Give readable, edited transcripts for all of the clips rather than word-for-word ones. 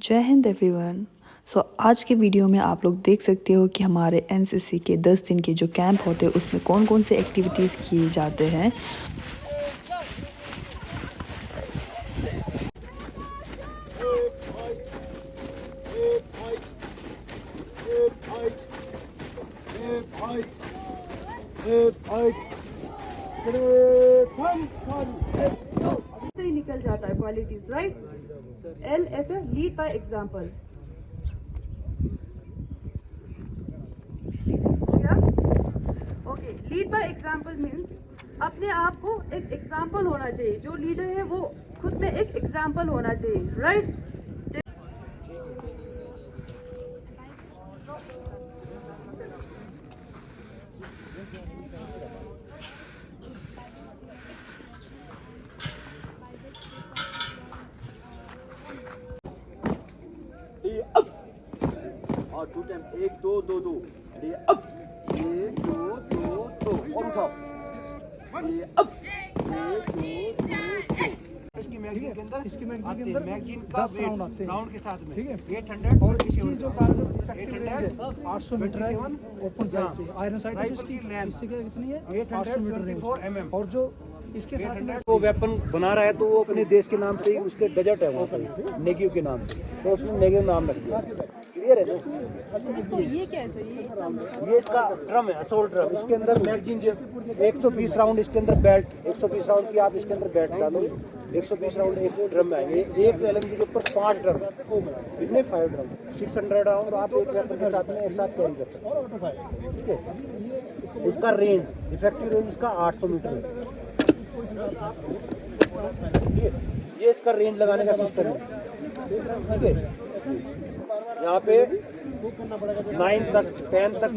जय हिंद एवरीवन। आज के वीडियो में आप लोग देख सकते हो कि हमारे एनसीसी के 10 दिन के जो कैंप होते हैं उसमें कौन कौन से एक्टिविटीज़ किए जाते हैं। से ही निकल जाता है क्वालिटीज, राइट। एल ऐसे lead by example. Okay, lead by example means अपने आप को एक एग्जांपल होना चाहिए। जो लीडर है वो खुद में एक एग्जांपल होना चाहिए, राइट। और 2 टाइम 1 2 2 2 1 2 2 2 और उठाओ 1 2 2 इसकी मैगजीन के अंदर आते हैं। मैगजीन का वेट राउंड के साथ में 800 और इसकी जो टारगेट इफेक्टिव रेंज है 800 मीटर है। ओपन साइड से आयरन साइड राइफल की लेंथ इससे कितनी है 800 मीटर रेंज और जो इसके साथ में वो वेपन बना रहा है तो वो अपने देश के नाम से ही उसके डेजर्ट है वहाँ पे नेगिव के नाम से, तो उसने नेगिव नाम रख दिया। क्लियर है ना? इसको ये कैसे ये इसका ड्रम है, असोल्ट ड्रम। इसके अंदर मैगजीन जो 120 राउंड इसके अंदर बेल्ट 120 राउंड की आप इसके अंदर बेल्ट डालो। 120 राउंड एक ड्रम में आएंगे। एक एलएमजी के ऊपर 5 ड्रम, कितने 5 ड्रम 600 राउंड आप एक वेपन के साथ में एक साथ कैरी कर सकते हो। ठीक है, इसका रेंज इफेक्टिव रेंज इसका 800 मीटर है। ये इसका रेंज लगाने का सिस्टम है। ठीक है, यहाँ पे 9 तक 10 तक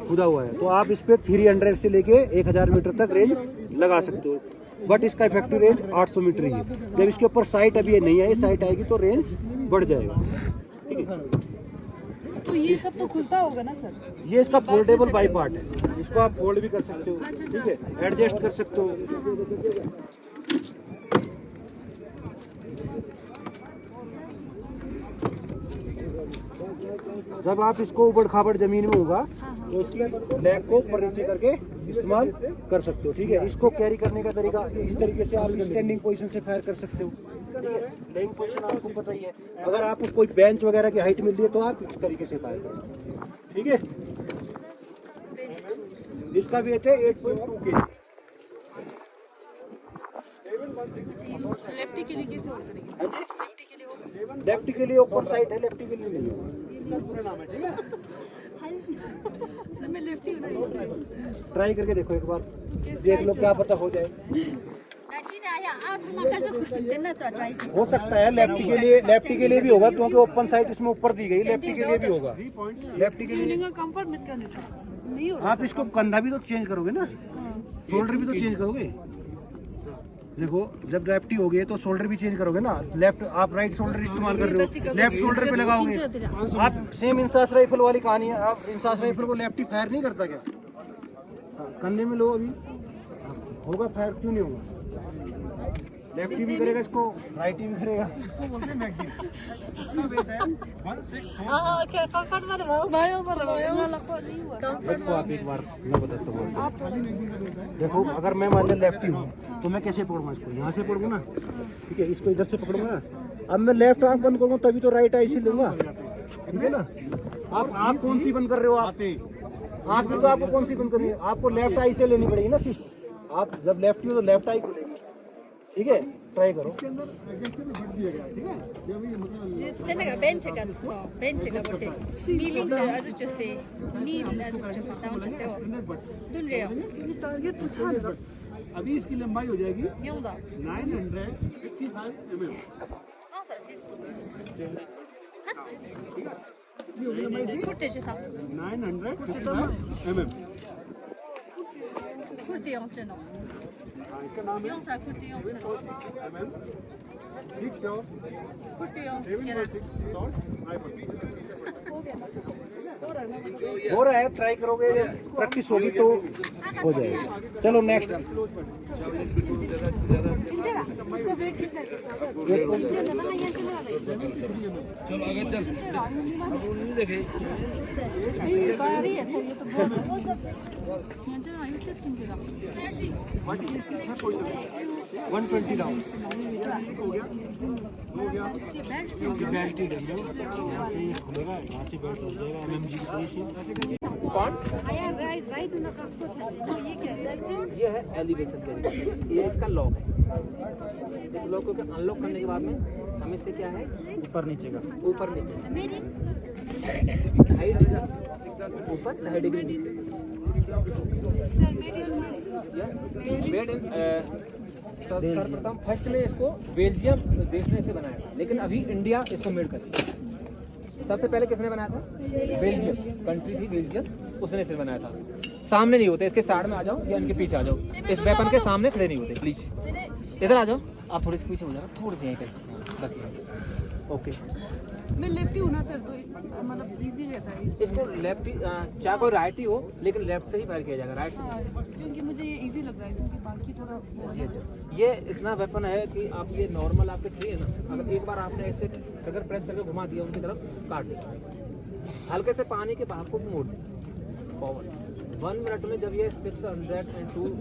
खुदा हुआ है, तो आप इस पे 300 से लेके 1000 मीटर तक रेंज लगा सकते हो। बट इसका इफेक्टिव रेंज 800 मीटर ही है। जब इसके ऊपर साइट अभी ये नहीं आई, साइट आएगी तो रेंज बढ़ जाएगा। ठीक है, तो ये सब तो खुलता होगा ना सर? ये इसका फोल्डेबल बाई पार्ट है। इसको आप फोल्ड भी कर सकते हो। ठीक है, एडजस्ट कर सकते हो। जब आप इसको ऊबड़ खाबड़ जमीन में होगा तो इसकी लेग को ऊपर नीचे करके इस्तेमाल कर सकते हो। ठीक है, इसको कैरी करने का तरीका इस तरीके से आप स्टैंडिंग पोजीशन से फायर कर सकते हो। ठीक है, लेइंग पोजीशन आपको पता ही है। अगर आपको कोई बेंच वगैरह की हाइट मिल रही है तो आप इस तरीके से फायर कर सकते हो। ठीक है, इसका वेट है 8.2 kg। लेफ्टी के लिए कैसे होल्ड करेंगे? लेफ्टी के लिए होगा? लेफ्टी के लिए ओपन साइड है, लेफ्टी के लिए नहीं है। पूरा नाम है। ठीक है, सर मैं लेफ्टी हूं ना, इसलिए ट्राई करके देखो एक बार, देख लो क्या पता हो जाए। हो सकता है लेफ्टी के लिए भी होगा, क्योंकि ओपन साइड इसमें ऊपर दी गई। लेफ्टी के लिए भी होगा। लेफ्टी के लिए आप इसको कंधा भी तो चेंज करोगे ना, शोल्डर भी तो चेंज करोगे। देखो, जब लेफ्टी हो गए तो शोल्डर भी चेंज करोगे ना। लेफ्ट आप राइट शोल्डर इस्तेमाल कर रहे हो, लेफ्ट शोल्डर पे लगाओगे। आप सेम इंसास राइफल वाली कहानी है। आप इंसास राइफल को लेफ्टी फायर नहीं करता क्या? कंधे में लो, अभी होगा फायर, क्यों नहीं होगा? लेफ्टी भी करेगा इसको, राइटी भी करेगा। देखो आप एक बार मैं बताता हूँ। देखो, अगर मैं मान लिया लेफ्टी हूँ तो मैं कैसे पकड़ूंगा इसको? यहाँ से पकड़ूंगा ना। ठीक है, इसको इधर से पकड़ूंगा ना। अब मैं लेफ्ट आंख बंद करूँगा तभी तो राइट आई से लूंगा। ठीक है ना? आप कौन सी बंद कर रहे हो? आप आंख भी तो आपको कौन सी बंद करनी है? आपको लेफ्ट आई से लेनी पड़ेगी ना सिस्टम। आप जब लेफ्टी हो तो लेफ्ट आई खुलेगी। ठीक है, ट्राई करो। अभी इसकी लंबाई हो जाएगी 955 mm। ठीक है, ये होगी लंबाई इसकी 955 mm। इसका नाम है 6 और 7.6 राइफल। हो रहा है, ट्राई करोगे, प्रैक्टिस होगी तो हो जाएगा। चलो नेक्स्ट। इसका वेट कितना है? भारी है सर, ये तो बहुत 120 राउंड बेल्ट ही डाल दो, यहाँ से खुलेगा, यहाँ से बेल्ट लग जाएगा MMG की तरह से। राइट उसको छाछे ये क्या है? ये है एलिवेशन कैरियर, ये इसका लॉक है। इस लॉक को अनलॉक करने के बाद में हमें से क्या है, ऊपर नीचे का, ऊपर नीचे 2.5 डिग्री ऊपर 2.5 डिग्री नीचे। मेड इन सर्वप्रथम फर्स्ट में इसको बेल्जियम देश ने इसे बनाया था, लेकिन अभी इंडिया इसको मेड करेगा। सबसे पहले किसने बनाया था? बेल्जियम कंट्री थी, बेल्जियम, उसने इसे बनाया था। सामने नहीं होते, इसके साइड में आ जाओ या इनके पीछे आ जाओ। इस वेपन के सामने खड़े नहीं होते, प्लीज इधर आ जाओ। आप थोड़ी सी पीछे हो जाना, थोड़ी सी यहीं पे, बस यहीं। ओके, मैं लेफ्ट ही हूं ना सर, तो मतलब इजी रहता है इसको लेफ्ट ही चाहे कोई राइट ही हो, लेकिन लेफ्ट से ही फायर किया जाएगा, राइट से। क्योंकि मुझे ये इजी लग रहा है, क्योंकि बाकी थोड़ा जी सर, ये इतना वेपन है कि आप ये नॉर्मल आपके ट्री है ना, अगर एक बार आपने ऐसे अगर प्रेस करके घुमा दिया उनकी तरफ, काट दिया, हल्के से पानी के भाग को मोड़ दें फॉरवर्ड। 1 मिनट में जब ये 600 and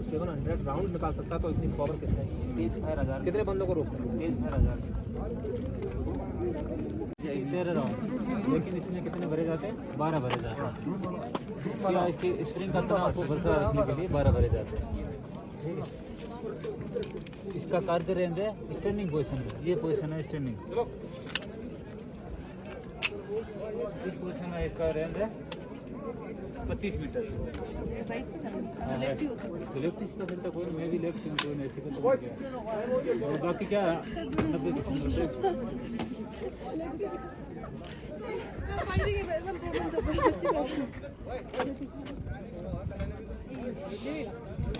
700 राउंड निकाल सकता है, तो इतनी पावर कितना है? तेज फायर 1000 कितने बंदों को रोक सकते हैं? तेज फायर 1000 13 राउंड, लेकिन इसमें कितने भरे जाते हैं? 12 भरे जाते हैं। या इसकी स्प्रिंग करते हैं आपको भरसा रखने के लिए 12 भरे जाते हैं। ठीक है, इसका कार्य रेंज है स्टैंडिंग पोजीशन में, ये पोजीशन है स्टैंडिंग, इस पोजीशन में इसका रेंज है 25 मीटर। लेफ्ट इसका सकता कोई, मैं भी लेफ्ट हूँ, कोई ऐसे कर सकता है। बाकी क्या 90%।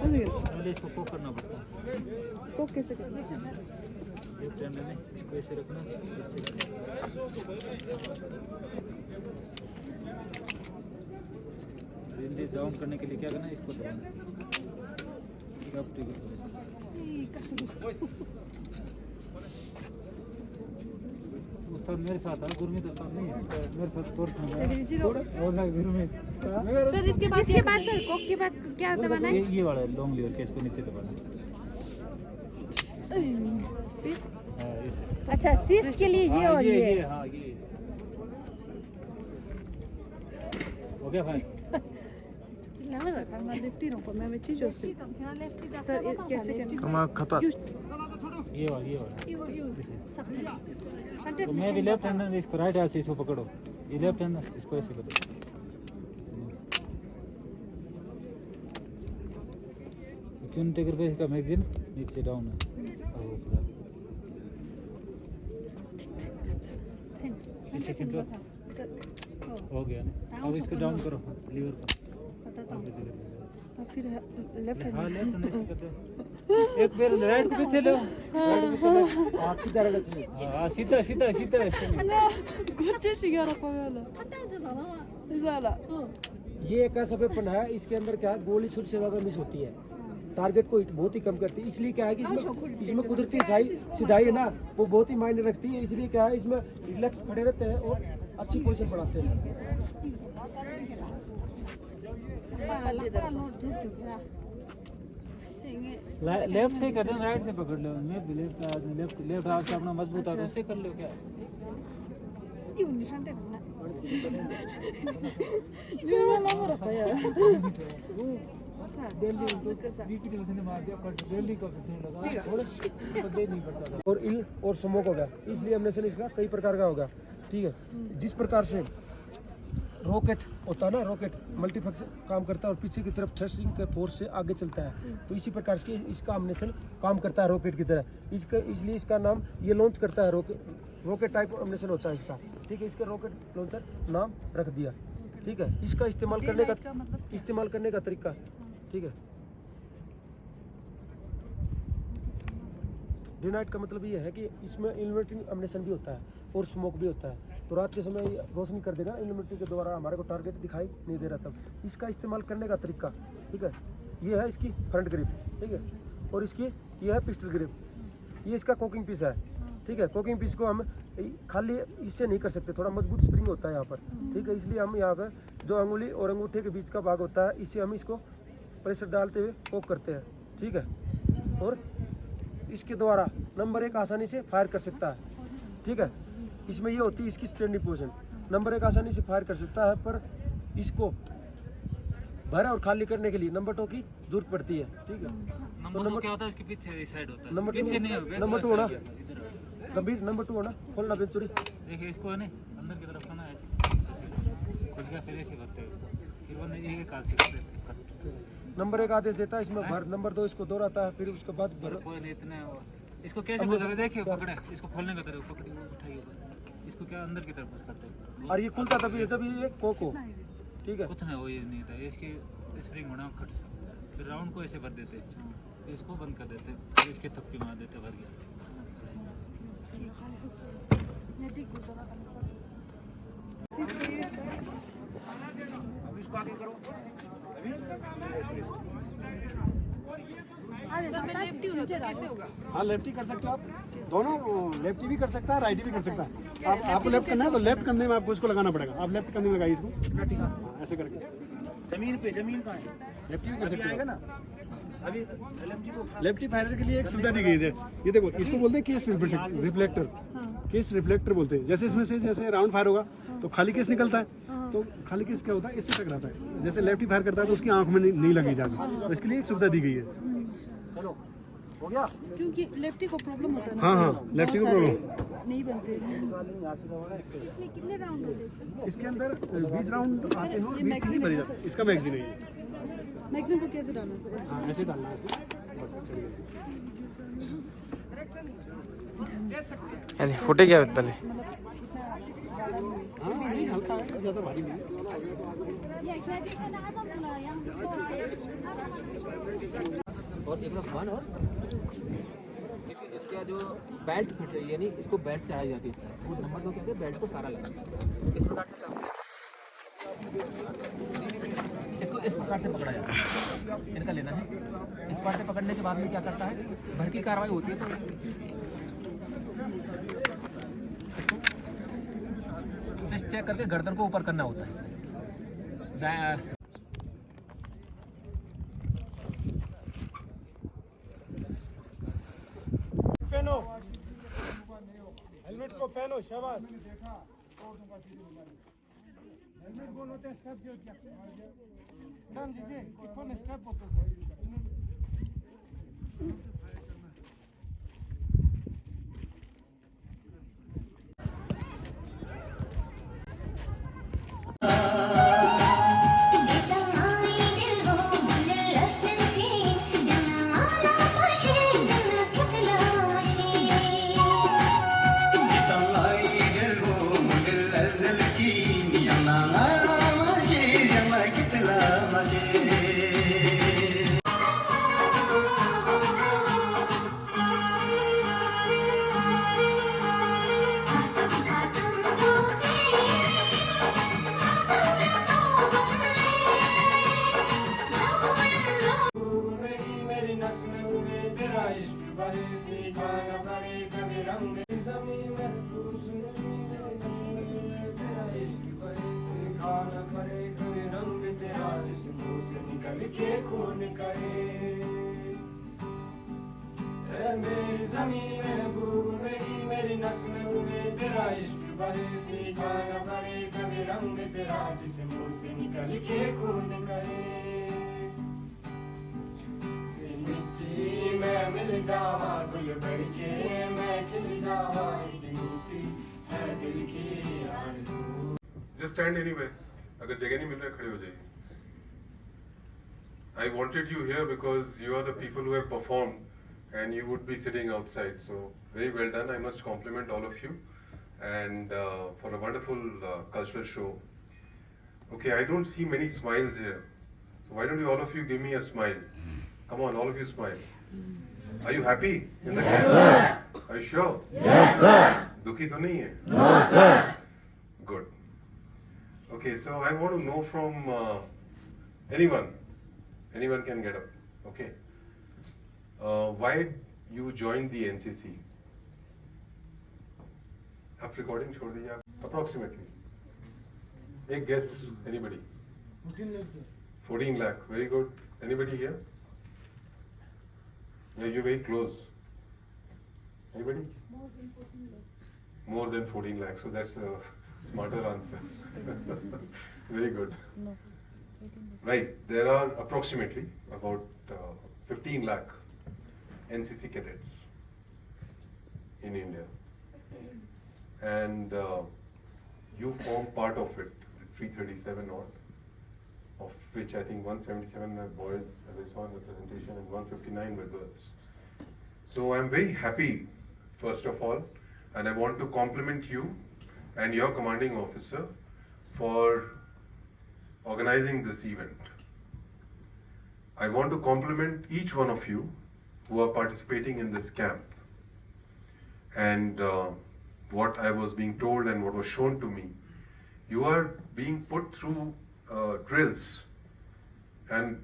पहले इसको पोक करना पड़ता है। को कैसे करना है? लेफ्ट हैंड में इसको ऐसे रखना, रेंज डाउन करने के लिए क्या करना है, इसको दबाना। उस्ताद मेरे साथ है, गुरमीत उस्ताद नहीं है मेरे साथ, कोर्स में है गुरमीत। सर इसके बाद सर कोक के बाद क्या दबाना है? ये वाला लॉन्ग लीवर के, इसको नीचे दबाना है। हाँ, ये से। अच्छा, सिस्ट के लिए ये और ये। हाँ, ये हो गया भाई। सर कैसे ये वाला तो मैं भी लेफ्ट हैंड इसको राइट हैंड से इसको पकड़ो, ये लेफ्ट हैंड इसको ऐसे करो। क्यों टेकर पे इसका मैगजीन नीचे डाउन है, पीछे खींचो, हो गया ना। अब इसको डाउन करो लीवर को, फिर लेफ्ट हाँ लेफ्ट हैंड ऐसे करते हो। एक बार राइट को पीछे लो, सीधा रहना चाहिए। हाँ सीधा सीधा सीधा ये एक ऐसा वेपन है, इसके अंदर क्या है, गोली सबसे ज्यादा मिस होती है, टारगेट को बहुत ही कम करती है। इसलिए क्या है कि इसमें कुदरती सिधाई है ना, वो बहुत ही मायने रखती है। इसलिए क्या है, इसमें रिलैक्स खड़े रहते हैं और अच्छी पोजीशन बनाते हैं। लेफ्ट से कर दो, राइट से पकड़ लो। मैं भी लेफ्ट हाथ से अपना मजबूत हाथ उससे कर लो। क्या और स्मोक होगा, इसलिए हमने से इसका कई प्रकार का होगा। ठीक है, जिस प्रकार से रॉकेट होता है ना, रॉकेट मल्टीफंक्शन काम करता है और पीछे की तरफ थ्रस्टिंग के फोर्स से आगे चलता है, तो इसी प्रकार से इसका एमिनेशन काम करता है रॉकेट की तरह। इसका इसलिए इसका नाम ये लॉन्च करता है, रॉकेट टाइप एमिनेशन होता है इसका। ठीक है, इसका रॉकेट लॉन्चर नाम रख दिया। ठीक है, इसका इस्तेमाल करने का तरीका। ठीक है, डे नाइट का मतलब ये है कि इसमें इन्वर्टिंग एमिनेशन भी होता है और स्मोक भी होता है। तो रात के समय ये रोशनी कर देगा। इल्यूमिनेटर के द्वारा हमारे को टारगेट दिखाई नहीं दे रहा तब। इसका इस्तेमाल करने का तरीका, ठीक है, ये है इसकी फ्रंट ग्रिप, ठीक है, और इसकी ये है पिस्टल ग्रिप, ये इसका कोकिंग पीस है, ठीक है। कोकिंग पीस को हम खाली इससे नहीं कर सकते, थोड़ा मजबूत स्प्रिंग होता है यहाँ पर, ठीक है, इसलिए हम यहाँ पर जो अंगुली और अंगूठे के बीच का भाग होता है, इससे हम इसको प्रेशर डालते हुए कोक करते हैं, ठीक है। और इसके द्वारा नंबर 1 आसानी से फायर कर सकता है, ठीक है। इसमें ये होती है इसकी स्टैंडिंग पोजीशन, नंबर 1 आसानी से फायर कर सकता है, पर इसको भरा और खाली करने के लिए नंबर 2 की जरूरत पड़ती है, ठीक है। तो नंबर क्या होता है, इसके पीछे साइड होता है, नंबर 2 होना गंभीर, नंबर 2 होना खोलना बेचुरी। देखिए इसको है ना अंदर की तरफ ना खुल गया, फिर ऐसे करते हैं इसको, फिर वो नहीं एक काट के नंबर 1 आदेश देता है, इसमें भर, नंबर 2 इसको दोहराता है, फिर उसके बाद भर। कोई नहीं इतने इसको कैसे बोलोगे, देखिए पकड़े इसको खोलने का तरफ पकड़िए, उठाइए इसको, क्या अंदर की तरफ बस करते हैं और ये खुलता तभी जब ये कोको, ठीक है। कुछ नहीं, वो ये नहीं था, इसकी स्प्रिंग बना कट, फिर राउंड को ऐसे भर देते, फिर इसको बंद कर देते, फिर इसके थप्पी मार देते भर गया। अब इसको आगे करो। हाँ लेफ्टी कर सकते हो आप, दोनों लेफ्टी भी कर सकता है, राइटी भी कर सकता है। आप आपको लेफ्ट करना है तो लेफ्ट कंधे में आपको इसको लगाना पड़ेगा। आप लेफ्ट कंधे में लगाइए इसको, हाँ, ऐसे करके। जमीन पे, जमीन कहाँ है? लेफ्टी भी कर सकते आएगा हो ना अभी LMG को। लेफ्टी फायरर के लिए एक सुविधा दी गई है, ये देखो, इसको बोलते हैं केस रिफ्लेक्टर, केस रिफ्लेक्टर बोलते हैं। जैसे इसमें से जैसे राउंड फायर होगा तो खाली केस निकलता है, तो खाली केस क्या होता है, इससे टकराता है। जैसे लेफ्टी फायर करता है तो उसकी आंख में नहीं लगी जाती, तो इसके लिए एक सुविधा दी गई है। चलो हो गया। क्योंकि लेफ्टी को प्रॉब्लम होता है ना, हाँ हाँ, लेफ्टी को प्रॉब्लम। नहीं बनते हैं। इसमें कितने राउंड होते हैं? इसके अंदर 20 राउंड आते हैं और 20 ही भरे जाते हैं। इसका मैगजीन है ये। मैगजीन को कैसे डालना सर? हाँ ऐसे डालना है इसको, बस चलिए। यानी फुटे क्या पहले? हाँ नहीं, हल्का है, ज़्यादा भारी नहीं है। और एक वन और देखिए इसका जो बेल्ट फिट है, यानी इसको बेल्ट चढ़ाई जाती है, इसका वो नंबर 2 कहते हैं, बेल्ट को सारा लगा इस प्रकार से काम, इसको इस प्रकार से पकड़ा जाता है, इनका लेना है। इस प्रकार से पकड़ने के बाद में क्या करता है, भर की कार्रवाई होती है, तो स्विच चेक करके गर्दन को ऊपर करना होता है। पहनो हेलमेट को, पहनो, शाबाश। हेलमेट बोल होते हैं, स्टेप जो क्या मैडम जी से कौन स्टेप होते हैं? मेरी ज़मीन महबूब मेरी नस नस में तेरा इश्क बहे, फीका न पड़े कभी रंग तेरा जिस मुंह से निकल के खून करे। मिट्टी में मिल जावा गुल भर के, मैं खिल जावा इतनी सी है दिल की आरज़ू। Just stand anywhere. अगर जगह नहीं मिल रहा खड़े हो जाइए. I wanted you here because you are the people who have performed and you would be sitting outside. So very well done. I must compliment all of you and for a wonderful cultural show. Okay, I don't see many smiles here. So why don't you all of you give me a smile? Come on, all of you smile. Are you happy in the camp? Are you sure? Yes, sir. दुखी तो नहीं है? No, sir. so I want to know from anyone can get up, okay? Why you joined the NCC? आप recording छोड़ दीजिए आप. Approximately. एक guess, anybody? 14 lakh, sir. 14 lakh, very good. Anybody here? Yeah, you're very close. Anybody? More than 14 lakhs, so that's a smarter answer. Very good. No. Right, there are approximately about 15 lakh NCC cadets in India. And you form part of it, 337 odd, of which I think 177 are boys, as I saw in the presentation, and 159 were girls. So I'm very happy, first of all, and I want to compliment you and your commanding officer for organizing this event. I want to compliment each one of you who are participating in this camp. And what I was being told and what was shown to me, you are being put through drills and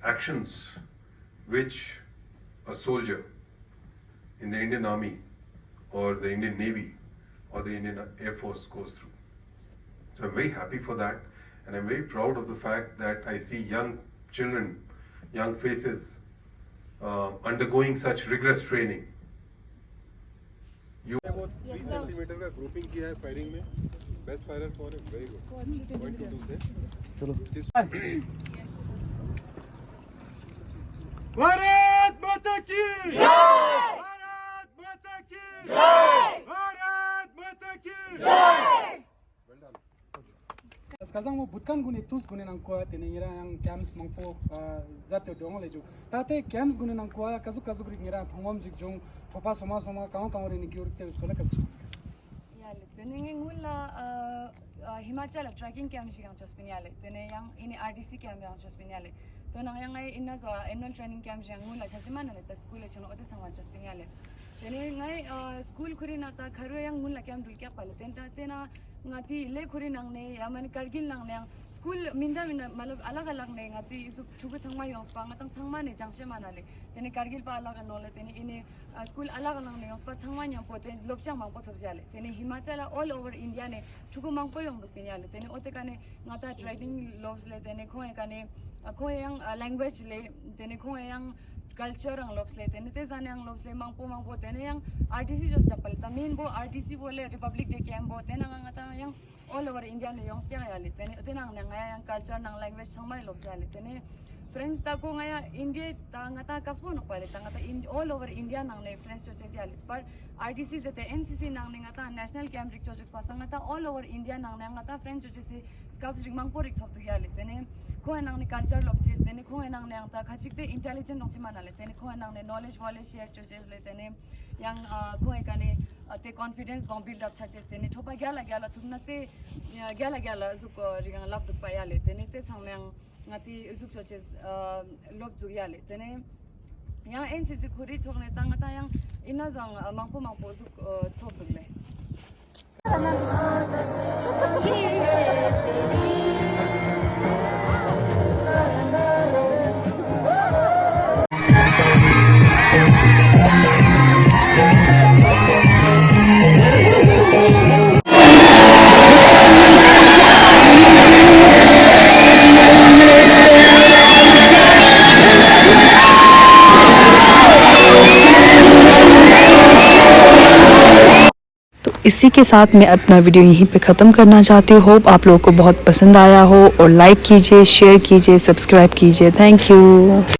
actions which a soldier in the Indian Army or the Indian Navy or the Indian Air Force goes through. So I'm very happy for that, and I'm very proud of the fact that I see young children, young faces undergoing such rigorous training. You 3 centimetre का grouping किया है firing में, best firer for it, very good. Point 2 से चलो. भारत माता की जय, भारत माता की जय, भारत माता की जय. Sekarang mau butkan gune tus gune nang kuah tene ngira yang camps mangpo jatuh dong leju. Tate camps gune nang kuah kazu guri ngira thongom jik jong thopa soma kaung rini giur te sekolah kazu. Ya, tene ngula Himachal trekking camp sih yang jos piniale. Tene yang ini RDC camp yang jos piniale. To nang yang inna zo annual training camp yang ngula sajimana le ta school e chono ote sangwa jos piniale. Tene ngai school khuri na ta kharu yang ngula camp dul kya pale tena ngati le khuri nang ne ya man Kargil nang ne school minda malab alag ne ngati isu thuga sangma yong spa ngatang sangma ne jangshe manale tene Kargil pa alag nole tene ini school alag nang ne yong spa sangma nyang po tene lobchang mang po thobjale tene Himachal all over India ne thugu mang po yong dupinyale tene ote kane ngata training lobs le tene khoe kane khoe yang language le tene khoe yang culture ang lobs le tene te zane ang lobs le mangpo tene yang RTC just tapal tamin bo RTC bole Republic Day camp bo tene ngata yang all over India ne yong skya yale tene nang yang culture nang language sangmai lobs yale tene friends ta ko ngaya India ta ngata kasbo no pale ta ngata all over India nang ne friends choche yale par RTC zete NCC nang ne ngata national camp rik choche pasang ngata all over India nang ne ngata friends choche se scouts rik mangpo rik thop tu yale tene ko nang ne culture lob ches tene ko nang ne ta khachik te intelligent nong chimana le tene ko nang ne knowledge wale share choches le tene yang ko kane te confidence bomb build up chaches tene thopa gyala thumna te gyala zuk ringang lab duk pa yale tene te sangyang ngati zuk choches lob du yale tene yang NCC khuri thokne tang ta yang ina jang mangpo zuk thop dugle इसी के साथ मैं अपना video यहीं पे ख़त्म करना चाहती हूँ। होप आप लोगों को बहुत पसंद आया हो और लाइक कीजिए, शेयर कीजिए, सब्सक्राइब कीजिए। Thank you.